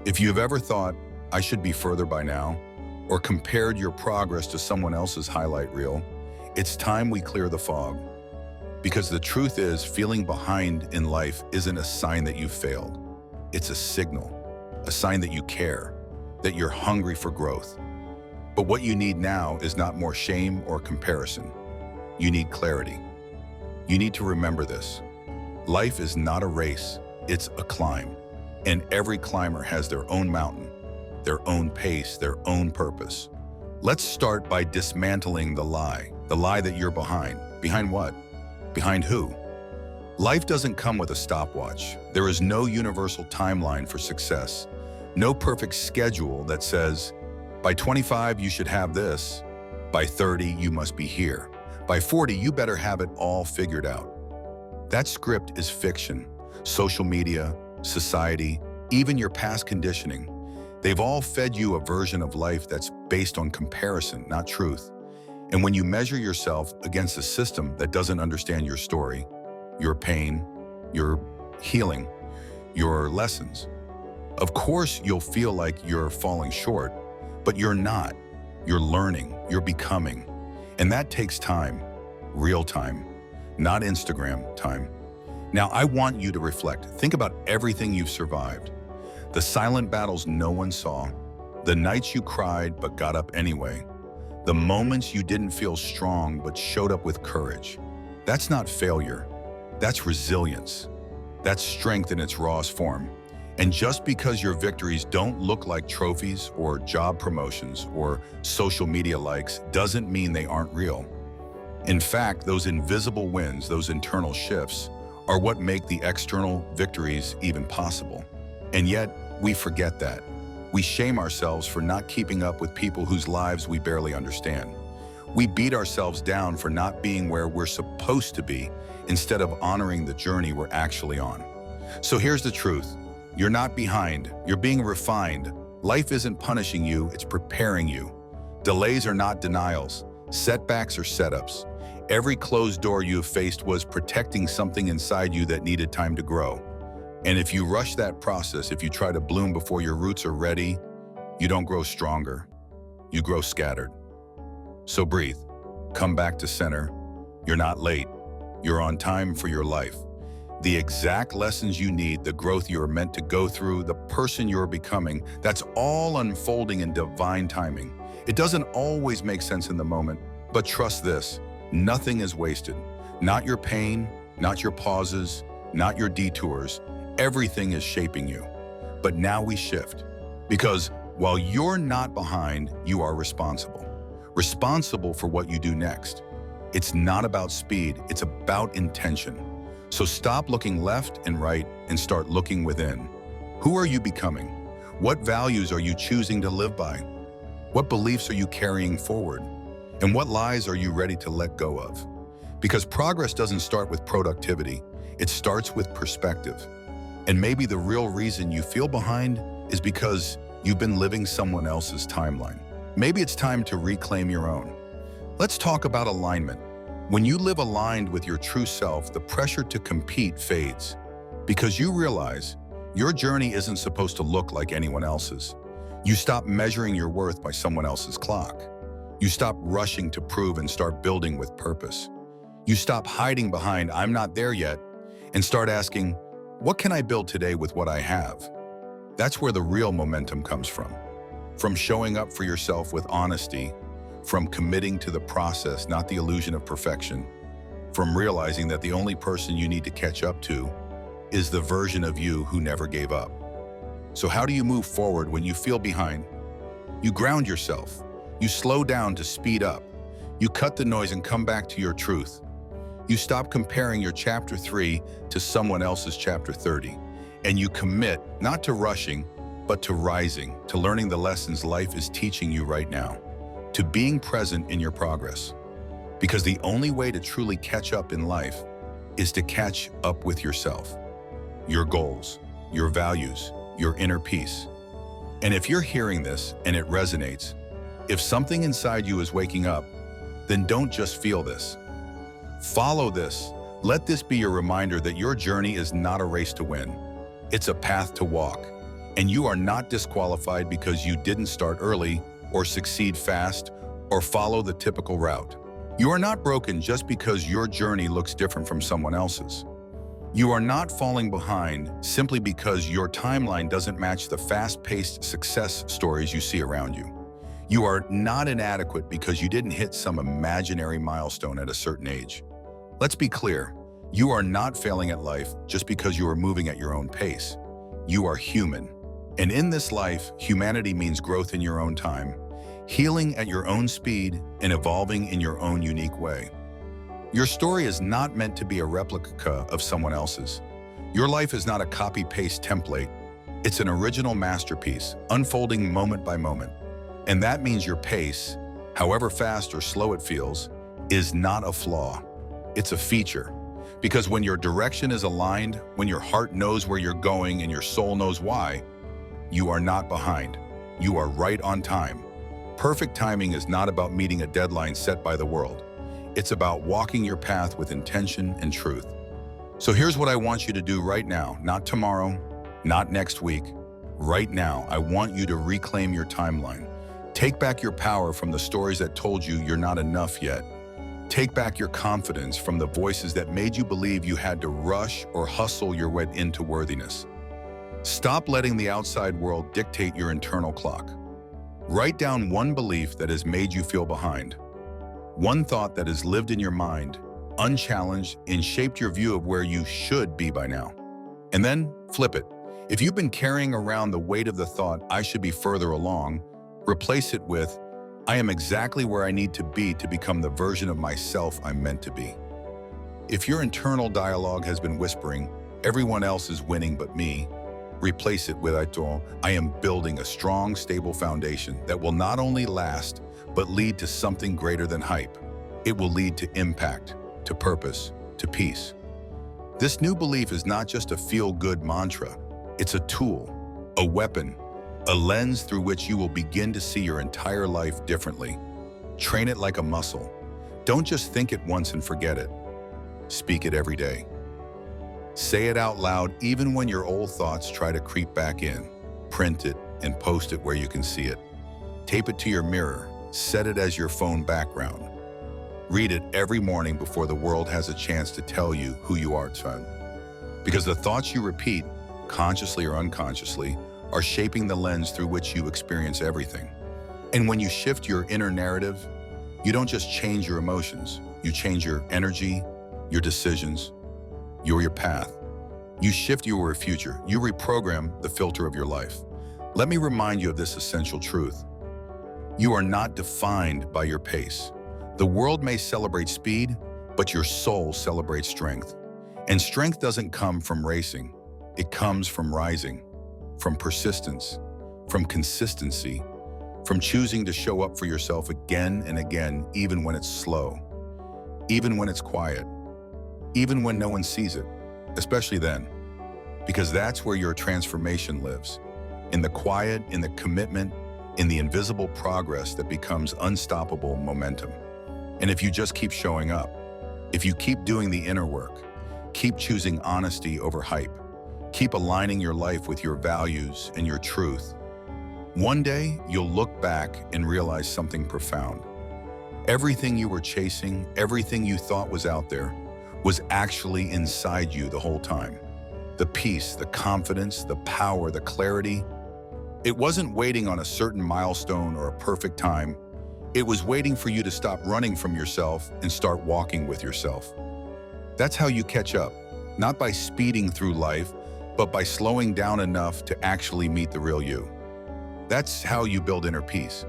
If you've ever thought, I should be further by now, or compared your progress to someone else's highlight reel, it's time we clear the fog. Because the truth is, feeling behind in life isn't a sign that you've failed. It's a signal, a sign that you care, that you're hungry for growth. But what you need now is not more shame or comparison. You need clarity. You need to remember this. Life is not a race, it's a climb. And every climber has their own mountain, their own pace, their own purpose. Let's start by dismantling the lie that you're behind. Behind what? Behind who? Life doesn't come with a stopwatch. There is no universal timeline for success, no perfect schedule that says, by 25 you should have this, by 30 you must be here, by 40 you better have it all figured out. That script is fiction. Social media, society, even your past conditioning, they've all fed you a version of life that's based on comparison, not truth. And when you measure yourself against a system that doesn't understand your story, your pain, your healing, your lessons, of course you'll feel like you're falling short, but you're not. You're learning, you're becoming. And that takes time, real time, not Instagram time. Now, I want you to reflect. Think about everything you've survived. The silent battles no one saw, the nights you cried but got up anyway, the moments you didn't feel strong but showed up with courage. That's not failure. That's resilience. That's strength in its rawest form. And just because your victories don't look like trophies or job promotions or social media likes doesn't mean they aren't real. In fact, those invisible wins, those internal shifts, are what make the external victories even possible. And yet, we forget that. We shame ourselves for not keeping up with people whose lives we barely understand. We beat ourselves down for not being where we're supposed to be instead of honoring the journey we're actually on. So here's the truth. You're not behind. You're being refined. Life isn't punishing you, it's preparing you. Delays are not denials. Setbacks are setups. Every closed door you have faced was protecting something inside you that needed time to grow. And if you rush that process, if you try to bloom before your roots are ready, you don't grow stronger. You grow scattered. So breathe. Come back to center. You're not late. You're on time for your life. The exact lessons you need, the growth you're meant to go through, the person you're becoming, that's all unfolding in divine timing. It doesn't always make sense in the moment, but trust this, nothing is wasted. Not your pain, not your pauses, not your detours. Everything is shaping you. But now we shift. Because while you're not behind, you are responsible. Responsible for what you do next. It's not about speed, it's about intention. So stop looking left and right and start looking within. Who are you becoming? What values are you choosing to live by? What beliefs are you carrying forward? And what lies are you ready to let go of? Because progress doesn't start with productivity, it starts with perspective. And maybe the real reason you feel behind is because you've been living someone else's timeline. Maybe it's time to reclaim your own. Let's talk about alignment. When you live aligned with your true self, the pressure to compete fades because you realize your journey isn't supposed to look like anyone else's. You stop measuring your worth by someone else's clock. You stop rushing to prove and start building with purpose. You stop hiding behind "I'm not there yet" and start asking, what can I build today with what I have? That's where the real momentum comes from. From showing up for yourself with honesty, from committing to the process, not the illusion of perfection, from realizing that the only person you need to catch up to is the version of you who never gave up. So how do you move forward when you feel behind? You ground yourself. You slow down to speed up. You cut the noise and come back to your truth. You stop comparing your chapter 3 to someone else's chapter 30. And you commit not to rushing, but to rising, to learning the lessons life is teaching you right now, to being present in your progress. Because the only way to truly catch up in life is to catch up with yourself, your goals, your values, your inner peace. And if you're hearing this and it resonates, if something inside you is waking up, then don't just feel this. Follow this. Let this be your reminder that your journey is not a race to win. It's a path to walk. And you are not disqualified because you didn't start early or succeed fast or follow the typical route. You are not broken just because your journey looks different from someone else's. You are not falling behind simply because your timeline doesn't match the fast-paced success stories you see around you. You are not inadequate because you didn't hit some imaginary milestone at a certain age. Let's be clear, you are not failing at life just because you are moving at your own pace. You are human. And in this life, humanity means growth in your own time, healing at your own speed, and evolving in your own unique way. Your story is not meant to be a replica of someone else's. Your life is not a copy-paste template. It's an original masterpiece, unfolding moment by moment. And that means your pace, however fast or slow it feels, is not a flaw. It's a feature. Because when your direction is aligned, when your heart knows where you're going and your soul knows why, you are not behind. You are right on time. Perfect timing is not about meeting a deadline set by the world. It's about walking your path with intention and truth. So here's what I want you to do right now, not tomorrow, not next week. Right now, I want you to reclaim your timeline. Take back your power from the stories that told you you're not enough yet. Take back your confidence from the voices that made you believe you had to rush or hustle your way into worthiness. Stop letting the outside world dictate your internal clock. Write down one belief that has made you feel behind. One thought that has lived in your mind, unchallenged, and shaped your view of where you should be by now. And then flip it. If you've been carrying around the weight of the thought, I should be further along, replace it with, I am exactly where I need to be to become the version of myself I'm meant to be. If your internal dialogue has been whispering, everyone else is winning but me, replace it with I am building a strong, stable foundation that will not only last, but lead to something greater than hype. It will lead to impact, to purpose, to peace. This new belief is not just a feel-good mantra. It's a tool, a weapon, a lens through which you will begin to see your entire life differently. Train it like a muscle. Don't just think it once and forget it. Speak it every day. Say it out loud even when your old thoughts try to creep back in. Print it and post it where you can see it. Tape it to your mirror. Set it as your phone background. Read it every morning before the world has a chance to tell you who you are, son. Because the thoughts you repeat, consciously or unconsciously, are shaping the lens through which you experience everything. And when you shift your inner narrative, you don't just change your emotions, you change your energy, your decisions, your path. You shift your future. You reprogram the filter of your life. Let me remind you of this essential truth. You are not defined by your pace. The world may celebrate speed, but your soul celebrates strength. And strength doesn't come from racing. It comes from rising, from persistence, from consistency, from choosing to show up for yourself again and again, even when it's slow, even when it's quiet, even when no one sees it, especially then, because that's where your transformation lives, in the quiet, in the commitment, in the invisible progress that becomes unstoppable momentum. And if you just keep showing up, if you keep doing the inner work, keep choosing honesty over hype, keep aligning your life with your values and your truth, one day you'll look back and realize something profound. Everything you were chasing, everything you thought was out there, was actually inside you the whole time. The peace, the confidence, the power, the clarity. It wasn't waiting on a certain milestone or a perfect time. It was waiting for you to stop running from yourself and start walking with yourself. That's how you catch up, not by speeding through life, but by slowing down enough to actually meet the real you. That's how you build inner peace.